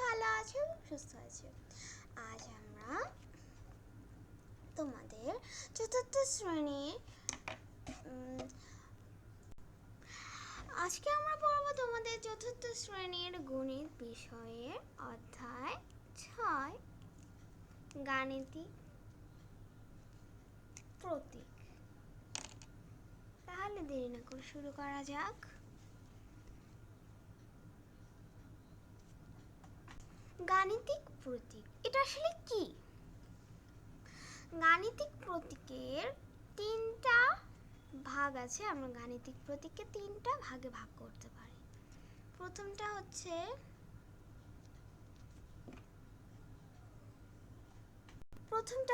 ভালো আছো, সুস্থ আছো। আজ আমরা তোমাদের চতুর্থ শ্রেণীর আজকে আমরা পড়বো তোমাদের চতুর্থ শ্রেণীর গণিত বিষয়ের অধ্যায় 6 গাণিতিক প্রতীক। তাহলে দেরি না করে শুরু করা যাক। গাণিতিক প্রতীক এটা আসলে কি? গাণিতিক প্রতীকের তিনটা ভাগ আছে। আমরা গাণিতিক প্রতীককে তিনটা ভাগে ভাগ করতে পারি। প্রথমটা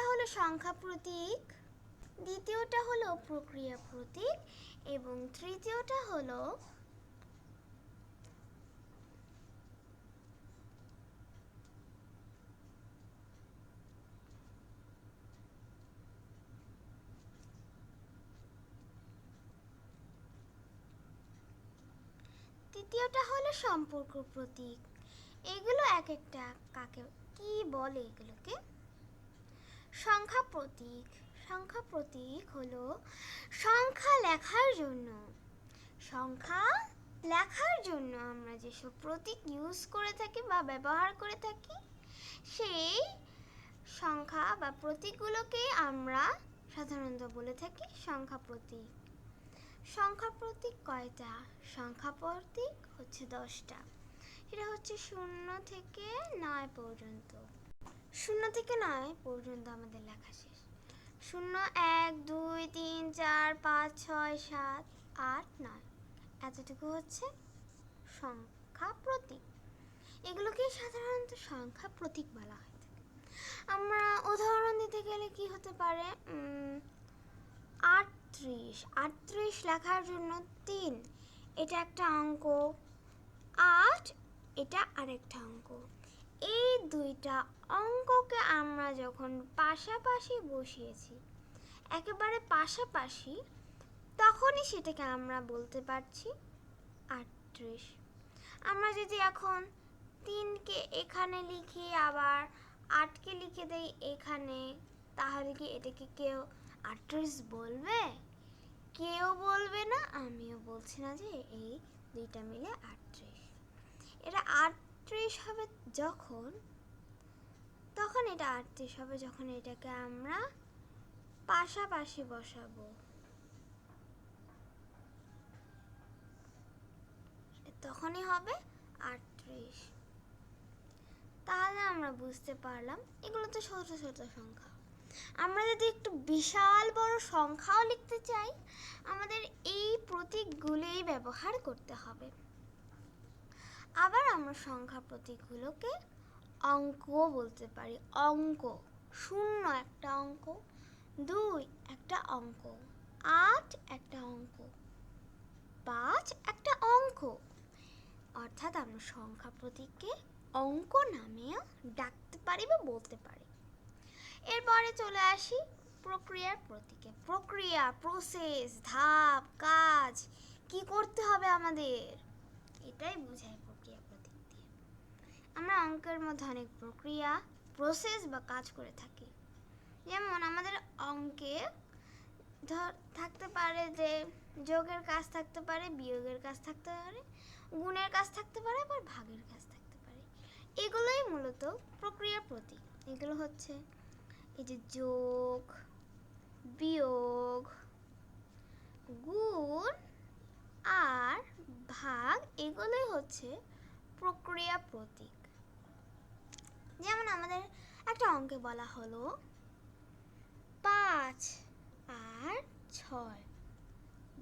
হলো সংখ্যা প্রতীক, দ্বিতীয়টা হলো প্রক্রিয়া প্রতীক এবং তৃতীয়টা হলো সম্পর্ক প্রতীক। এগুলো এক একটা কাকে কি বলে? এগুলোকে সংখ্যা প্রতীক। সংখ্যা প্রতীক হলো সংখ্যা লেখার জন্য আমরা যেসব প্রতীক ইউজ করে থাকি বা ব্যবহার করে থাকি, সেই সংখ্যা বা প্রতীকগুলোকে আমরা সাধারণত বলে থাকি সংখ্যা প্রতীক। সংখ্যা প্রতীক কয়টা? সংখ্যা প্রতীক হচ্ছে 10টা। এটা হচ্ছে 0 থেকে 9 পর্যন্ত। 0 থেকে 9 পর্যন্ত আমাদের লেখা শেষ। 0, 1, 2, 3, 4, 5, 6, 7, 8, 9 এতটুকু হচ্ছে সংখ্যা প্রতীক। এগুলোকে সাধারণত সংখ্যা প্রতীক বলা হয়। আমরা উদাহরণ দিতে গেলে কি হতে পারে? 38 লেখার জন্য 3 এটা একটা অঙ্ক, 8 এটা আরেকটা অঙ্ক। এই দুইটা অঙ্ককে আমরা যখন পাশাপাশি বসিয়েছি, একেবারে পাশাপাশি, তখনই সেটাকে আমরা বলতে পারছি 38। আমরা যদি এখন 3কে এখানে লিখি আবার 8কে লিখে দেই এখানে, তাহলে কি এটাকে কেউ 38 বলবে? কেউ বলবে না। আমিও বলছি না যে এই দুইটা মিলে 38। এটা 38 হবে তখন এটা 38 হবে যখন এটাকে আমরা পাশাপাশি বসাবো। তখনই হবে 38। তাহলে আমরা বুঝতে পারলাম এগুলো তো ছোট ছোট সংখ্যা। আমরা যদি একটু বিশাল বড় সংখ্যাও লিখতে চাই, আমাদের এই প্রতীকগুলোই ব্যবহার করতে হবে। আবার আমরা সংখ্যা প্রতীকগুলোকে অঙ্ক বলতে পারি। অঙ্ক 0 একটা অঙ্ক, 2 একটা অঙ্ক, 8 একটা অঙ্ক, 5 একটা অঙ্ক। অর্থাৎ আমরা সংখ্যা প্রতীককে অঙ্ক নামেও ডাকতে পারি বা বলতে পারি। এরপরে চলে আসি প্রক্রিয়ার প্রতীকে। প্রক্রিয়া, প্রসেস, ধাপ, কাজ, কি করতে হবে আমাদের, এটাই বোঝায় প্রক্রিয়া প্রতীক দিয়ে। আমরা অঙ্কের মধ্যে অনেক প্রক্রিয়া, প্রসেস বা কাজ করে থাকি। যেমন আমাদের অঙ্কে থাকতে পারে যে যোগের কাজ থাকতে পারে, বিয়োগের কাজ থাকতে পারে, গুণের কাজ থাকতে পারে, আবার ভাগের কাজ থাকতে পারে। এগুলোই মূলত প্রক্রিয়া প্রতীক। এগুলো হচ্ছে এই যে যোগ, বিয়োগ, গুণ আর ভাগ, এগুলোই হচ্ছে প্রক্রিয়া প্রতীক। যেমন আমাদের একটা অঙ্কে বলা হলো 5 আর 6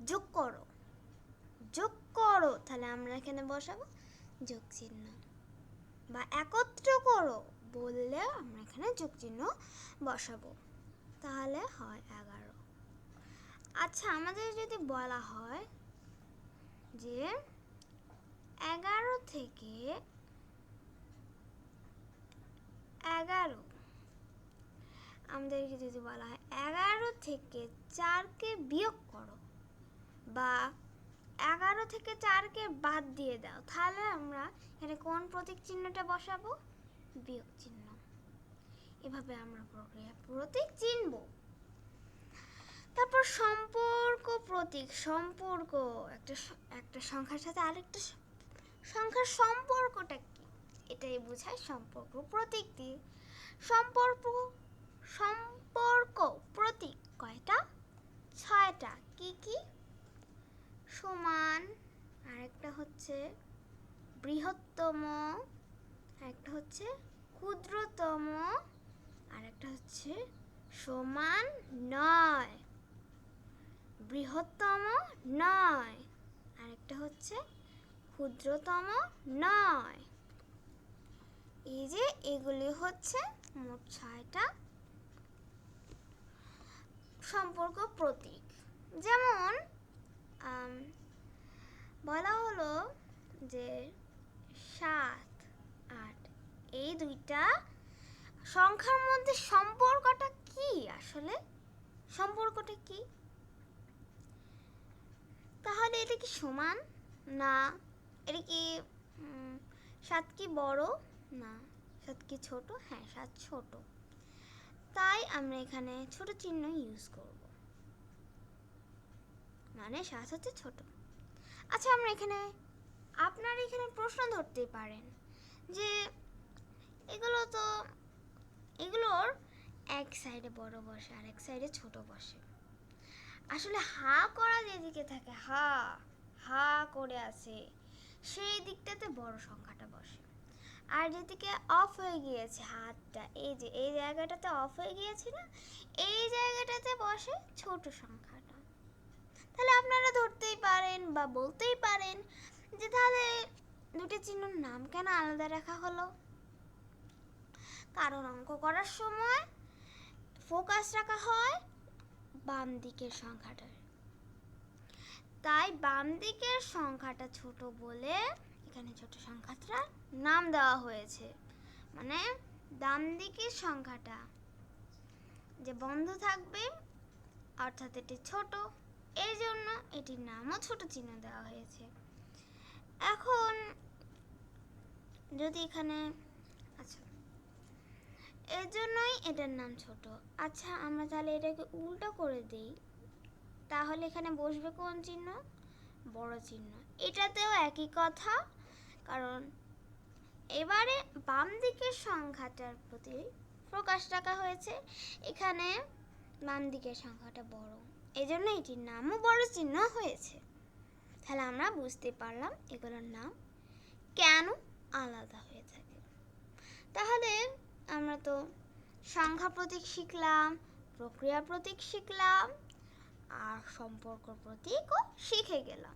যোগ করো, তাহলে আমরা এখানে বসাবো যোগ চিহ্ন। বা একত্র করো বললে আমরা এখানে যোগ চিহ্ন বসাবো, তাহলে হয় 11। আচ্ছা, আমাদের যদি বলা হয় যে 11 থেকে 11, আমাদেরকে যদি বলা হয় 11 থেকে 4কে বিয়োগ করো, বা 11 থেকে 4কে বাদ দিয়ে দাও, তাহলে আমরা এখানে কোন প্রতীক চিহ্নটা বসাবো? বিয়োগ চিহ্ন। এভাবে আমরা প্রতীক চিনব। তারপর সম্পর্ক প্রতীক। সম্পর্ক একটা সংখ্যার সাথে আরেকটা সংখ্যার সম্পর্কটা কি, এটাই বোঝায় সম্পর্ক প্রতীক দিয়ে। সম্পর্ক প্রতীক কয়টা? 6টা। কি কি? সমান, আরেকটা হচ্ছে বৃহত্তম, আরেকটা হচ্ছে ক্ষুদ্রতম, আরেকটা হচ্ছে সমান নয়। বৃহত্তম নয়, আরেকটা হচ্ছে ক্ষুদ্রতম নয়। এই যে এগুলি হচ্ছে মোট 6টা সম্পর্ক প্রতীক। যেমন বলা হলো যে 7, 8 এই দুইটা সংখ্যার মধ্যে সম্পর্কটা কি? আসলে সম্পর্কটা কি? তাহলে এটা কি সমান? না। এটা কি 7 কি বড়? না। 7 কি ছোট? হ্যাঁ, 7 ছোট। তাই আমরা এখানে ছোট চিহ্ন ইউজ করব, মানে 7 হচ্ছে ছোট। আচ্ছা, আপনারা এখানে প্রশ্ন ধরতেই পারেন যে এগুলোর এক সাইডে বড় বসে আর এক সাইডে ছোট বসে। আসলে হা করা যেদিকে থাকে, হা করে আছে, সেই দিকটাতে বড় সংখ্যাটা বসে। আর যেদিকে অফ হয়ে গিয়েছে হাতটা, এই যে এই জায়গাটাতে অফ হয়ে গিয়েছে না, এই জায়গাটাতে বসে ছোট সংখ্যাটা। তাহলে আপনারা ধরতেই পারেন বা বলতেই পারেন যে তাহলে দুটি চিহ্নের নাম কেন আলাদা রাখা হলো? কারণ অঙ্ক করার সময় ফোকাস রাখা হয় বাম দিকের সংখ্যাটার। তাই বাম দিকের সংখ্যাটা ছোট বলে এখানে ছোট সংখ্যাটার নাম দেওয়া হয়েছে। মানে ডান দিকের সংখ্যাটা যে বন্ধ থাকবে, অর্থাৎ এটি ছোট, এই জন্য এটির নামও ছোট চিহ্ন দেওয়া হয়েছে। এখন যদি এখানে, আচ্ছা, এর জন্যই এটার নাম ছোট। আচ্ছা, আমরা তাহলে এটাকে উল্টো করে দিই, তাহলে এখানে বসবে কোন চিহ্ন? বড় চিহ্ন। এটাতেও একই কথা, কারণ এবারে বাম দিকের সংখ্যাটার প্রতি প্রকাশ রাখা হয়েছে, এখানে বাম দিকের সংখ্যাটা বড়, এই জন্য এটির নামও বড় চিহ্ন হয়েছে। তাহলে আমরা বুঝতে পারলাম এগুলোর নাম কেন আলাদা হয়ে থাকে। তাহলে আমরা তো সংখ্যা প্রতীক শিখলাম, প্রক্রিয়া প্রতীক শিখলাম, আর সম্পর্ক প্রতীকও শিখে গেলাম।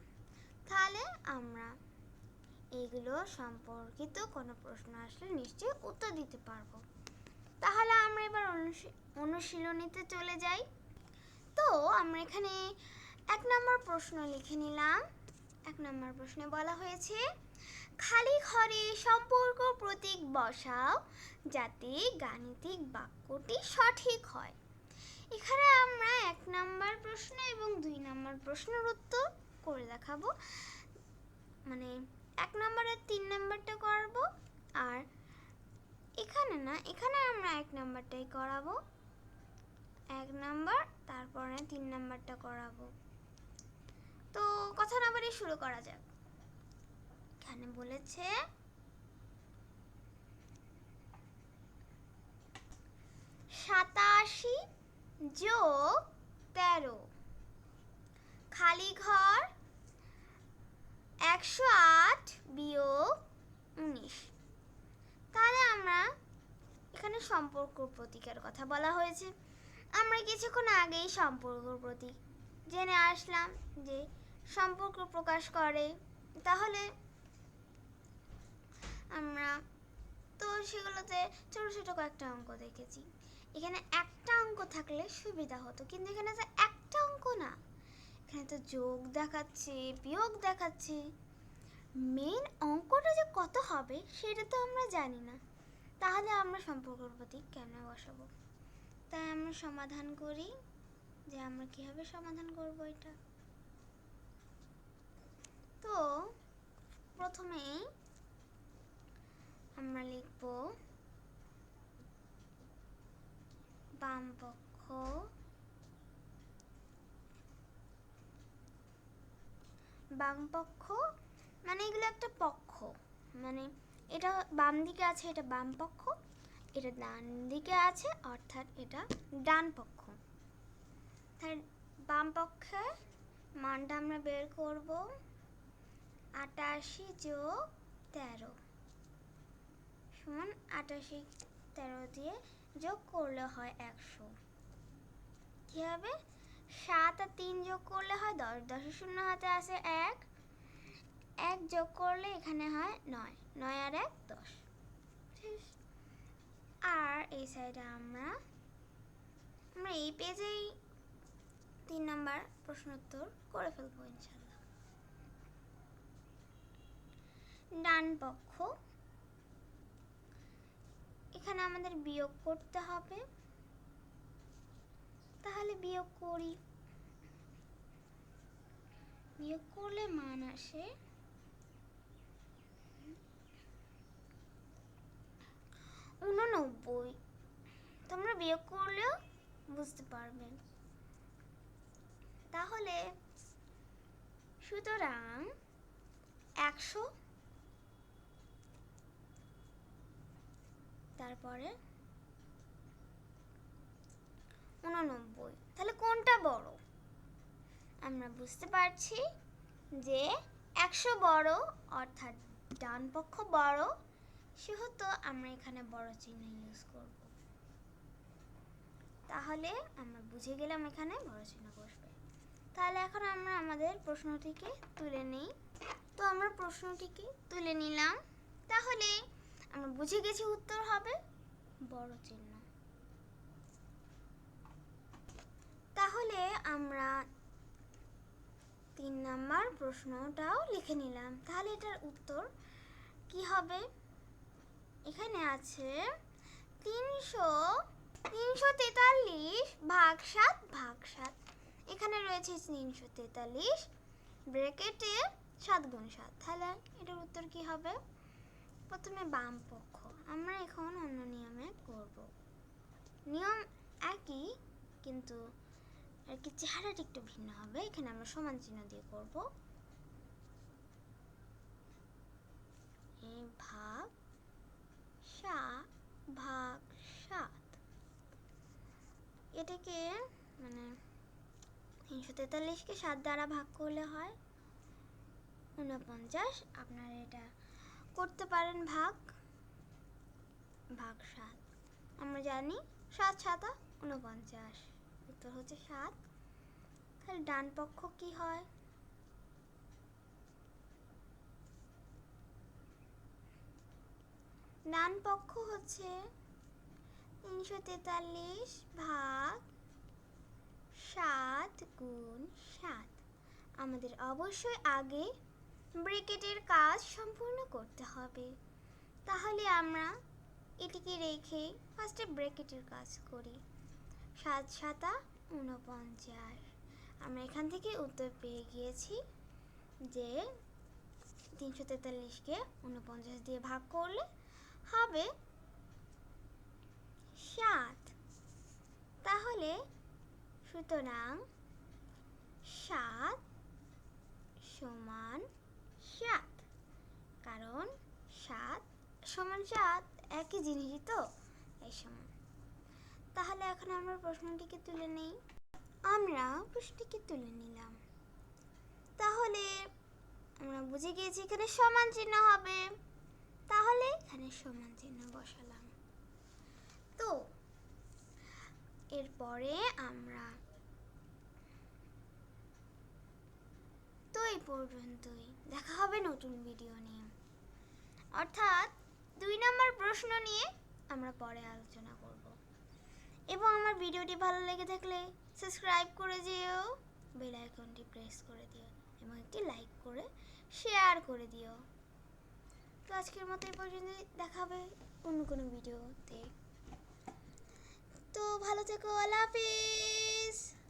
তাহলে আমরা এগুলো সম্পর্কিত কোনো প্রশ্ন আসলে নিশ্চয়ই উত্তর দিতে পারবো। তাহলে আমরা এবার অনুশীলনীতে চলে যাই। তো আমরা এখানে 1 নম্বর প্রশ্ন লিখে নিলাম। 1 নম্বর প্রশ্নে বলা হয়েছে, খালি ঘরে সম্পর্ক প্রতীক বসাও যাতে গাণিতিক বাক্যটি সঠিক হয়। এখানে আমরা 1 নম্বর প্রশ্ন এবং 2 নম্বর প্রশ্নের উত্তর করে দেখাবো। মানে 1 নম্বর আর 3 নম্বরটা করব, আর এখানে আমরা 1 নম্বরটাই করাবো, 1 নম্বর, তারপরে 3 নম্বরটা করাবো। তো কথা না বলে শুরু করা যাক। এখানে বলেছে 87 যোগ 13 খালি ঘর 108 বিয়োগ 19। তাহলে আমরা এখানে সম্পর্ক প্রতীকের কথা বলা হয়েছে। আমরা কিছুক্ষণ আগেই সম্পর্ক প্রতীক জেনে আসলাম যে সম্পর্ক প্রকাশ করে। তাহলে আমরা তো সেগুলোতে ছোট ছোট কয়েকটা অঙ্ক দেখেছি। এখানে একটা অঙ্ক থাকলে সুবিধা হতো, কিন্তু এখানে তো একটা অঙ্ক না, এখানে তো যোগ দেখাচ্ছে, বিয়োগ দেখাচ্ছে। মেন অঙ্কটা যে কত হবে সেটা তো আমরা জানি না। তাহলে আমরা সম্পর্ক প্রতীক কেমনে বসাবো? তাই আমরা সমাধান করি, যে আমরা কিভাবে সমাধান করব এটা। তো প্রথমেই আমরা লিখব বাম পক্ষ মানে এগুলো একটা পক্ষ, মানে এটা বাম দিকে আছে, এটা বাম পক্ষ, এটা ডান দিকে আছে অর্থাৎ এটা ডান পক্ষ। তাই বাম পক্ষে মানটা আমরা বের করব 88 যোগ 13 সমান 88 13 দিয়ে যোগ করলে হয় 100। কি হবে? 7 আর 3 যোগ করলে হয় 10, 10 শূন্য হাতে আছে 1, 1 যোগ করলে এখানে হয় 9, 9 আর 1 10। আর এই সাইডে আমরা এই পেজেই 3 নাম্বার প্রশ্ন উত্তর করে ফেলবো ইনশাআল্লাহ। ডান পক্ষ, এখানে আমাদের বিয়োগ করতে হবে, তাহলে বিয়োগ করি। বিয়োগ করলে মান আসে 89। তোমরা বিয়োগ করলেও বুঝতে পারবে। তাহলে সুতরাং 100 তারপরে 89, তাহলে কোনটা বড়? আমরা বুঝতে পারছি যে 100 বড় অর্থাৎ ডান পক্ষ বড়, সেহেতু আমরা এখানে বড় চিহ্ন ইউজ করব। তাহলে আমরা বুঝে গেলাম এখানে বড় চিহ্ন বসবে। তাহলে এখন আমরা আমাদের প্রশ্নটিকে তুলে নেই। তো আমরা প্রশ্নটিকে তুলে নিলাম, তাহলে আমরা বুঝে গেছি উত্তর হবে বড় চিহ্ন। তাহলে আমরা 3 নাম্বার প্রশ্নটাও লিখে নিলাম। তাহলে এটার উত্তর কি হবে? এখানে আছে 343 ভাগ 7 ভাগ 7। এখানে রয়েছে 343 ব্র্যাকেটে 7 গুণ 7। তাহলে এটার উত্তর কি হবে? প্রথমে বাম পক্ষ আমরা এখন অন্য নিয়মে করব। নিয়ম একই, কিন্তু আর কি চেহারাটা একটু ভিন্ন হবে। এখানে আমরা সমান চিহ্ন দিয়ে করব। এই ভাগ 7, এটাকে মানে 343কে 7 দ্বারা ভাগ করলে হয় 49। আপনারা এটা করতে পারেন ভাগ 7। আমরা জানি 7 7 49, উত্তর হচ্ছে 7। তাহলে ডান পক্ষ কি হয়? ডান পক্ষ হচ্ছে 343 ভাগ 7 গুণ 7। আমাদের অবশ্যই আগে ব্র্যাকেটের কাজ সম্পূর্ণ করতে হবে। তাহলে আমরা এটিকে রেখে ফার্স্টে ব্র্যাকেটের কাজ করি। 7 7 49। আমরা এখান থেকে উত্তর পেয়ে গিয়েছি যে 343কে 49 দিয়ে ভাগ করলে হবে 7। তাহলে সুতরাং 7 সমান 7, কারণ 7 সমান 7 একই জিনিসই তো, এই সমান। তাহলে এখন আমরা প্রশ্নটিকে তুলে নেই। আমরা প্রশ্নটিকে তুলে নিলাম। তাহলে আমরা বুঝে গিয়েছি এখানে সমান চিহ্ন হবে, তাহলে এখানে সমান চিহ্ন বসালাম। তো এরপরে আমরা এই পর্যন্তই। দেখা হবে নতুন ভিডিও নিয়ে, অর্থাৎ 2 নম্বর প্রশ্ন নিয়ে আমরা পরে আলোচনা করব। এবং আমার ভিডিওটি ভালো লেগে থাকলে সাবস্ক্রাইব করে দিও, বেল আইকনটি প্রেস করে দিও এবং একটি লাইক করে শেয়ার করে দিও। তো আজকের মতো এই পর্যন্তই, দেখা হবে অন্য কোনো ভিডিওতে। তো ভালো থেকো, আল্লাহ হাফেজ।